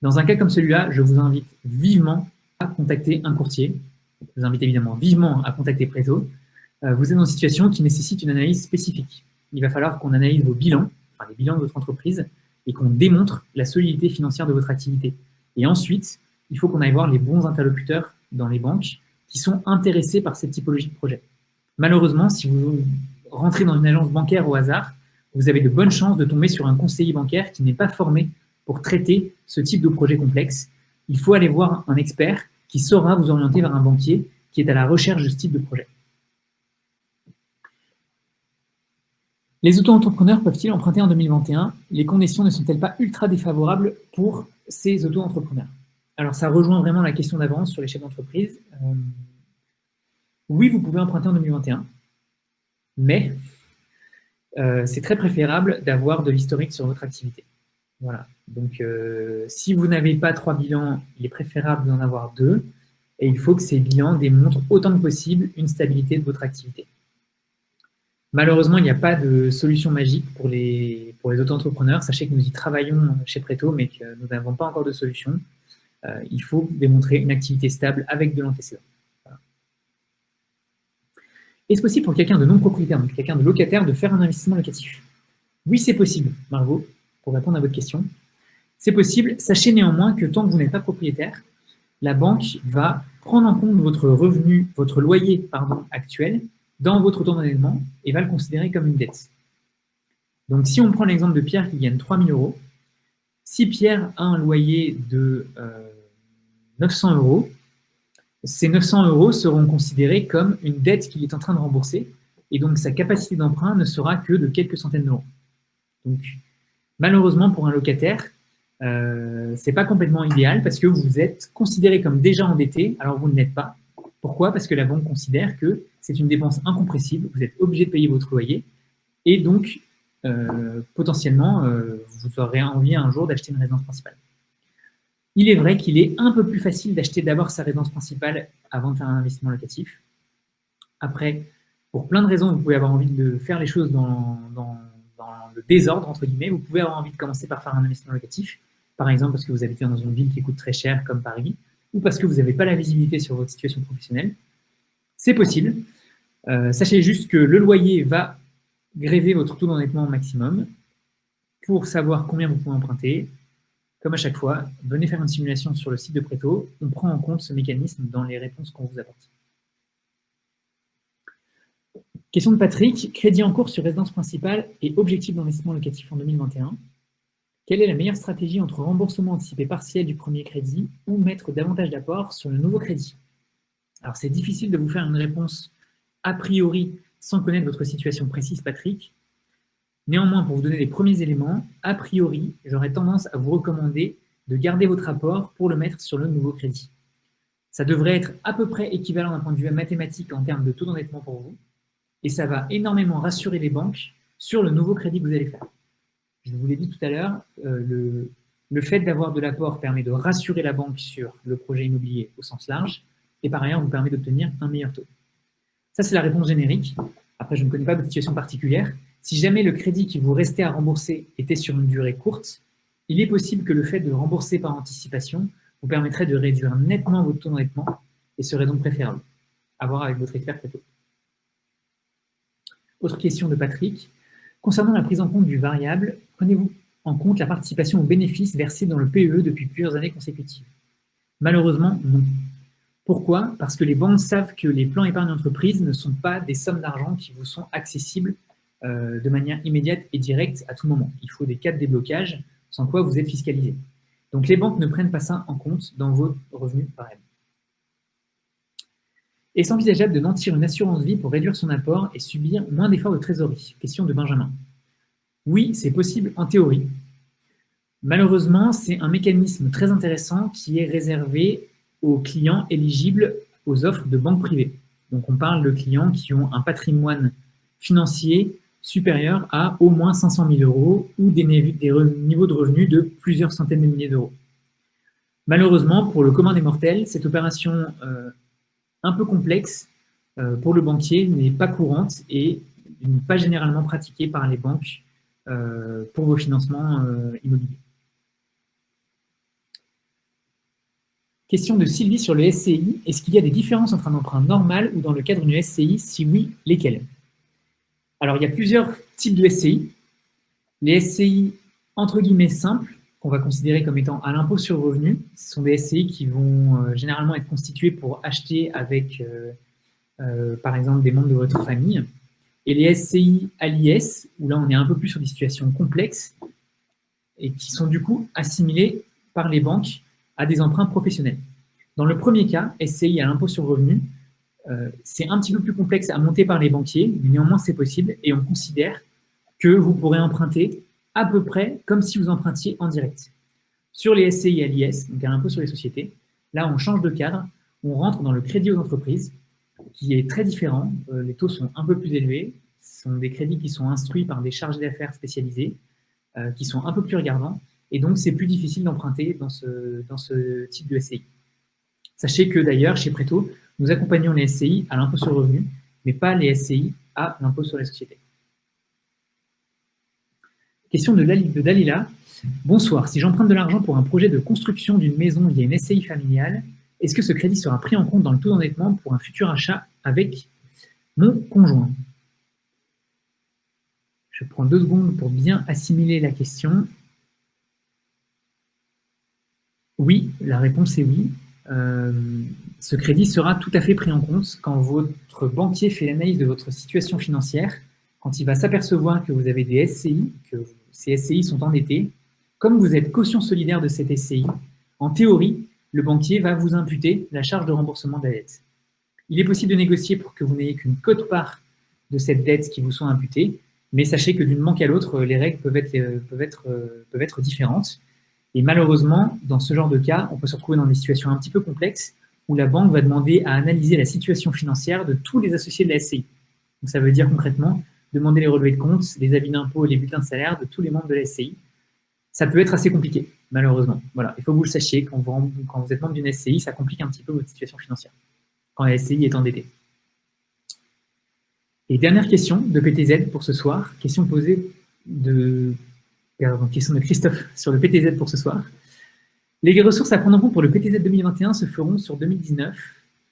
Dans un cas comme celui-là, je vous invite vivement à contacter un courtier. Je vous invite évidemment vivement à contacter Preto. Vous êtes dans une situation qui nécessite une analyse spécifique. Il va falloir qu'on analyse vos bilans, enfin les bilans de votre entreprise, et qu'on démontre la solidité financière de votre activité. Et ensuite, il faut qu'on aille voir les bons interlocuteurs dans les banques qui sont intéressés par cette typologie de projet. Malheureusement, si vous rentrez dans une agence bancaire au hasard, vous avez de bonnes chances de tomber sur un conseiller bancaire qui n'est pas formé pour traiter ce type de projet complexe. Il faut aller voir un expert qui saura vous orienter vers un banquier qui est à la recherche de ce type de projet. Les auto-entrepreneurs peuvent-ils emprunter en 2021? Les conditions ne sont-elles pas ultra défavorables pour ces auto-entrepreneurs? Alors, ça rejoint vraiment la question d'avance sur les chefs d'entreprise. Oui, vous pouvez emprunter en 2021, mais c'est très préférable d'avoir de l'historique sur votre activité. Voilà. Donc, si vous n'avez pas 3 bilans, il est préférable d'en avoir 2, et il faut que ces bilans démontrent autant que possible une stabilité de votre activité. Malheureusement, il n'y a pas de solution magique pour les auto-entrepreneurs. Sachez que nous y travaillons chez Preto, mais que nous n'avons pas encore de solution. Il faut démontrer une activité stable avec de l'antécédent. Voilà. Est-ce possible pour quelqu'un de non propriétaire, donc quelqu'un de locataire, de faire un investissement locatif? Oui, c'est possible, Margot, pour répondre à votre question. C'est possible. Sachez néanmoins que tant que vous n'êtes pas propriétaire, la banque va prendre en compte votre revenu, votre loyer actuel, dans votre taux d'endettement et va le considérer comme une dette. Donc, si on prend l'exemple de Pierre qui gagne 3 000 euros, si Pierre a un loyer de 900 euros, ces 900 euros seront considérés comme une dette qu'il est en train de rembourser et donc sa capacité d'emprunt ne sera que de quelques centaines d'euros. Donc, malheureusement, pour un locataire, ce n'est pas complètement idéal parce que vous êtes considéré comme déjà endetté alors vous ne l'êtes pas. Pourquoi? Parce que la banque considère que c'est une dépense incompressible, vous êtes obligé de payer votre loyer et donc potentiellement vous aurez envie un jour d'acheter une résidence principale. Il est vrai qu'il est un peu plus facile d'acheter d'abord sa résidence principale avant de faire un investissement locatif. Après, pour plein de raisons, vous pouvez avoir envie de faire les choses dans le désordre, entre guillemets. Vous pouvez avoir envie de commencer par faire un investissement locatif, par exemple parce que vous habitez dans une ville qui coûte très cher comme Paris, ou parce que vous n'avez pas la visibilité sur votre situation professionnelle. C'est possible. Sachez juste que le loyer va gréver votre taux d'endettement au maximum. Pour savoir combien vous pouvez emprunter, comme à chaque fois, venez faire une simulation sur le site de Preto. On prend en compte ce mécanisme dans les réponses qu'on vous apporte. Question de Patrick. Crédit en cours sur résidence principale et objectif d'investissement locatif en 2021. Quelle est la meilleure stratégie entre remboursement anticipé partiel du premier crédit ou mettre davantage d'apport sur le nouveau crédit? Alors, c'est difficile de vous faire une réponse a priori sans connaître votre situation précise, Patrick. Néanmoins, pour vous donner les premiers éléments, a priori, j'aurais tendance à vous recommander de garder votre apport pour le mettre sur le nouveau crédit. Ça devrait être à peu près équivalent d'un point de vue mathématique en termes de taux d'endettement pour vous, et ça va énormément rassurer les banques sur le nouveau crédit que vous allez faire. Je vous l'ai dit tout à l'heure, le fait d'avoir de l'apport permet de rassurer la banque sur le projet immobilier au sens large, et par ailleurs vous permet d'obtenir un meilleur taux. Ça, c'est la réponse générique. Après, je ne connais pas votre situation particulière. Si jamais le crédit qui vous restait à rembourser était sur une durée courte, il est possible que le fait de rembourser par anticipation vous permettrait de réduire nettement votre taux d'endettement et serait donc préférable. À voir avec votre expert Preto. Autre question de Patrick. Concernant la prise en compte du variable, prenez-vous en compte la participation aux bénéfices versés dans le PEE depuis plusieurs années consécutives? Malheureusement, non. Pourquoi? Parce que les banques savent que les plans épargne entreprise ne sont pas des sommes d'argent qui vous sont accessibles de manière immédiate et directe à tout moment. Il faut des cas de déblocage, sans quoi vous êtes fiscalisé. Donc les banques ne prennent pas ça en compte dans vos revenus barème. Est-ce envisageable de nantir une assurance vie pour réduire son apport et subir moins d'efforts de trésorerie? Question de Benjamin. Oui, c'est possible en théorie. Malheureusement, c'est un mécanisme très intéressant qui est réservé aux clients éligibles aux offres de banques privées. Donc on parle de clients qui ont un patrimoine financier supérieur à au moins 500 000 euros ou des niveaux de revenus de plusieurs centaines de milliers d'euros. Malheureusement, pour le commun des mortels, cette opération un peu complexe pour le banquier n'est pas courante et n'est pas généralement pratiquée par les banques pour vos financements immobiliers. Question de Sylvie sur le SCI. Est-ce qu'il y a des différences entre un emprunt normal ou dans le cadre d'une SCI? Si oui, lesquelles? Alors, il y a plusieurs types de SCI. Les SCI, entre guillemets, simples, qu'on va considérer comme étant à l'impôt sur le revenu, ce sont des SCI qui vont généralement être constitués pour acheter avec, par exemple, des membres de votre famille. Et les SCI à l'IS, où là, on est un peu plus sur des situations complexes et qui sont du coup assimilés par les banques à des emprunts professionnels. Dans le premier cas, SCI à l'impôt sur le revenu, c'est un petit peu plus complexe à monter par les banquiers, mais néanmoins c'est possible et on considère que vous pourrez emprunter à peu près comme si vous empruntiez en direct. Sur les SCI à l'IS, donc à l'impôt sur les sociétés, là on change de cadre, on rentre dans le crédit aux entreprises, qui est très différent. Les taux sont un peu plus élevés, ce sont des crédits qui sont instruits par des chargés d'affaires spécialisés, qui sont un peu plus regardants, et donc c'est plus difficile d'emprunter dans ce type de SCI. Sachez que d'ailleurs, chez Préto, nous accompagnons les SCI à l'impôt sur le revenu, mais pas les SCI à l'impôt sur les sociétés. Question de Dalila. Bonsoir, si j'emprunte de l'argent pour un projet de construction d'une maison via une SCI familiale, est-ce que ce crédit sera pris en compte dans le taux d'endettement pour un futur achat avec mon conjoint? Je prends 2 secondes pour bien assimiler la question. Oui, la réponse est oui. Ce crédit sera tout à fait pris en compte quand votre banquier fait l'analyse de votre situation financière, quand il va s'apercevoir que vous avez des SCI, que ces SCI sont endettés. Comme vous êtes caution solidaire de cette SCI, en théorie, le banquier va vous imputer la charge de remboursement de la dette. Il est possible de négocier pour que vous n'ayez qu'une quote-part de cette dette qui vous soit imputée, mais sachez que d'une banque à l'autre, les règles peuvent être différentes. Et malheureusement, dans ce genre de cas, on peut se retrouver dans des situations un petit peu complexes où la banque va demander à analyser la situation financière de tous les associés de la SCI. Donc ça veut dire concrètement demander les relevés de compte, les avis d'impôt et les bulletins de salaire de tous les membres de la SCI. Ça peut être assez compliqué, malheureusement. Voilà, il faut que vous le sachiez, quand vous êtes membre d'une SCI, ça complique un petit peu votre situation financière, quand la SCI est endettée. Et dernière question de PTZ pour ce soir, question de Christophe sur le PTZ pour ce soir. Les ressources à prendre en compte pour le PTZ 2021 se feront sur 2019.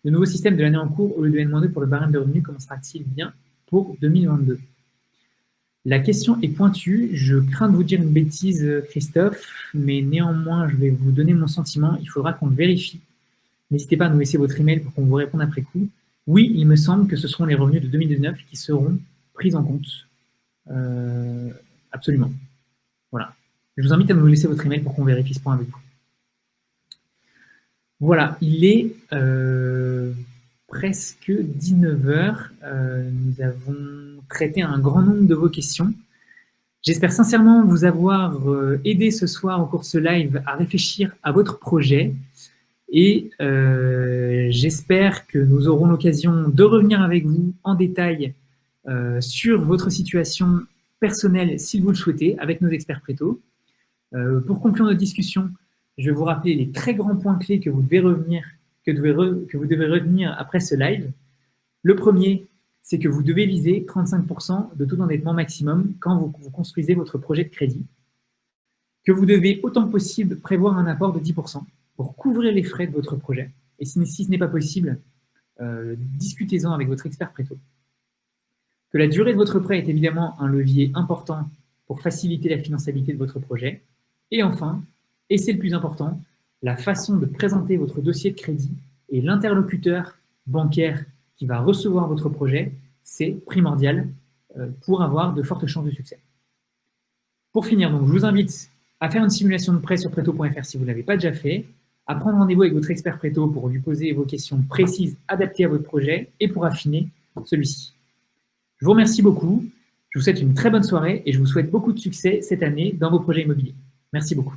Le nouveau système de l'année en cours au lieu de N-2 pour le barème de revenus commencera-t-il bien pour 2022? La question est pointue. Je crains de vous dire une bêtise, Christophe, mais néanmoins, je vais vous donner mon sentiment. Il faudra qu'on le vérifie. N'hésitez pas à nous laisser votre email pour qu'on vous réponde après coup. Oui, il me semble que ce seront les revenus de 2019 qui seront pris en compte. Absolument. Voilà. Je vous invite à nous laisser votre email pour qu'on vérifie ce point avec vous. Voilà, il est presque 19h. Nous avons traité un grand nombre de vos questions. J'espère sincèrement vous avoir aidé ce soir au cours de ce live à réfléchir à votre projet. Et j'espère que nous aurons l'occasion de revenir avec vous en détail sur votre situation personnelle, si vous le souhaitez, avec nos experts Préto. Pour conclure notre discussion, je vais vous rappeler les très grands points clés que vous devez retenir après ce live. Le premier, c'est que vous devez viser 35% de taux d'endettement maximum quand vous construisez votre projet de crédit. Que vous devez autant que possible prévoir un apport de 10% pour couvrir les frais de votre projet. Et si ce n'est pas possible, discutez-en avec votre expert Préto. Que la durée de votre prêt est évidemment un levier important pour faciliter la finançabilité de votre projet. Et enfin, et c'est le plus important, la façon de présenter votre dossier de crédit et l'interlocuteur bancaire qui va recevoir votre projet, c'est primordial pour avoir de fortes chances de succès. Pour finir, donc, je vous invite à faire une simulation de prêt sur Préto.fr si vous ne l'avez pas déjà fait, à prendre rendez-vous avec votre expert Préto pour lui poser vos questions précises adaptées à votre projet et pour affiner celui-ci. Je vous remercie beaucoup, je vous souhaite une très bonne soirée et je vous souhaite beaucoup de succès cette année dans vos projets immobiliers. Merci beaucoup.